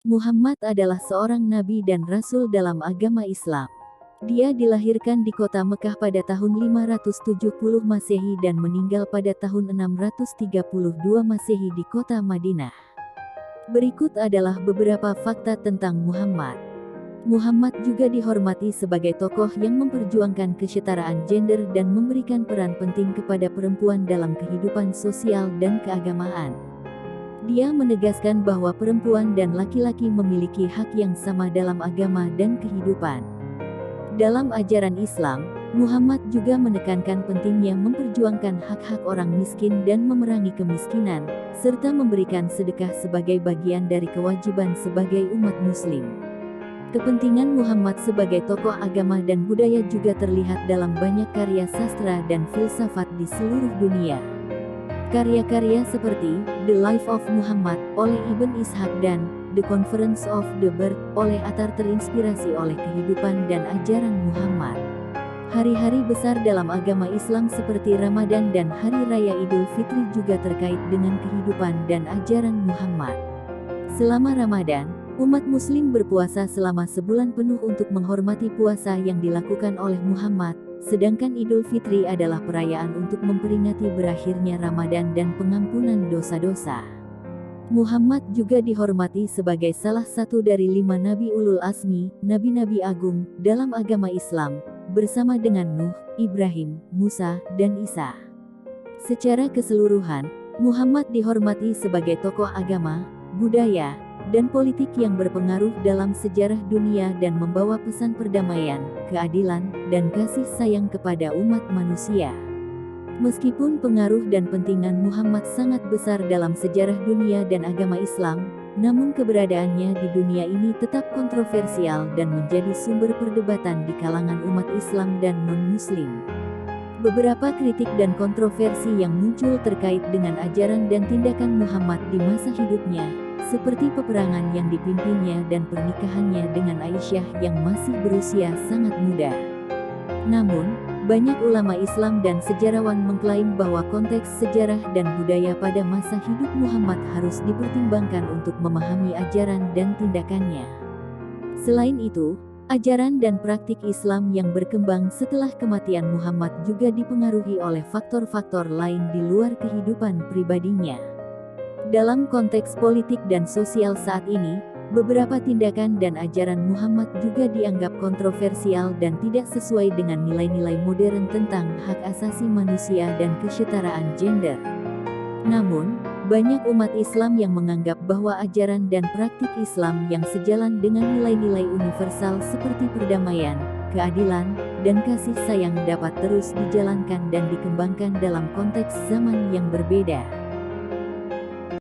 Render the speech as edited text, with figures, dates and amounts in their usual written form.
Muhammad adalah seorang nabi dan rasul dalam agama Islam. Dia dilahirkan di kota Mekah pada tahun 570 Masehi dan meninggal pada tahun 632 Masehi di kota Madinah. Berikut adalah beberapa fakta tentang Muhammad. Muhammad juga dihormati sebagai tokoh yang memperjuangkan kesetaraan gender dan memberikan peran penting kepada perempuan dalam kehidupan sosial dan keagamaan. Dia menegaskan bahwa perempuan dan laki-laki memiliki hak yang sama dalam agama dan kehidupan. Dalam ajaran Islam, Muhammad juga menekankan pentingnya memperjuangkan hak-hak orang miskin dan memerangi kemiskinan, serta memberikan sedekah sebagai bagian dari kewajiban sebagai umat Muslim. Kepentingan Muhammad sebagai tokoh agama dan budaya juga terlihat dalam banyak karya sastra dan filsafat di seluruh dunia. Karya-karya seperti The Life of Muhammad oleh Ibn Ishaq dan The Conference of the Bird oleh Attar terinspirasi oleh kehidupan dan ajaran Muhammad. Hari-hari besar dalam agama Islam seperti Ramadan dan Hari Raya Idul Fitri juga terkait dengan kehidupan dan ajaran Muhammad. Selama Ramadan, umat Muslim berpuasa selama sebulan penuh untuk menghormati puasa yang dilakukan oleh Muhammad. Sedangkan Idul Fitri adalah perayaan untuk memperingati berakhirnya Ramadan dan pengampunan dosa-dosa. Muhammad juga dihormati sebagai salah satu dari 5 Nabi Ulul Azmi, Nabi-Nabi Agung, dalam agama Islam, bersama dengan Nuh, Ibrahim, Musa, dan Isa. Secara keseluruhan, Muhammad dihormati sebagai tokoh agama, budaya, dan politik yang berpengaruh dalam sejarah dunia dan membawa pesan perdamaian, keadilan, dan kasih sayang kepada umat manusia. Meskipun pengaruh dan pentingan Muhammad sangat besar dalam sejarah dunia dan agama Islam, namun keberadaannya di dunia ini tetap kontroversial dan menjadi sumber perdebatan di kalangan umat Islam dan non-Muslim. Beberapa kritik dan kontroversi yang muncul terkait dengan ajaran dan tindakan Muhammad di masa hidupnya, seperti peperangan yang dipimpinnya dan pernikahannya dengan Aisyah yang masih berusia sangat muda. Namun, banyak ulama Islam dan sejarawan mengklaim bahwa konteks sejarah dan budaya pada masa hidup Muhammad harus dipertimbangkan untuk memahami ajaran dan tindakannya. Selain itu, ajaran dan praktik Islam yang berkembang setelah kematian Muhammad juga dipengaruhi oleh faktor-faktor lain di luar kehidupan pribadinya. Dalam konteks politik dan sosial saat ini, beberapa tindakan dan ajaran Muhammad juga dianggap kontroversial dan tidak sesuai dengan nilai-nilai modern tentang hak asasi manusia dan kesetaraan gender. Namun, banyak umat Islam yang menganggap bahwa ajaran dan praktik Islam yang sejalan dengan nilai-nilai universal seperti perdamaian, keadilan, dan kasih sayang dapat terus dijalankan dan dikembangkan dalam konteks zaman yang berbeda.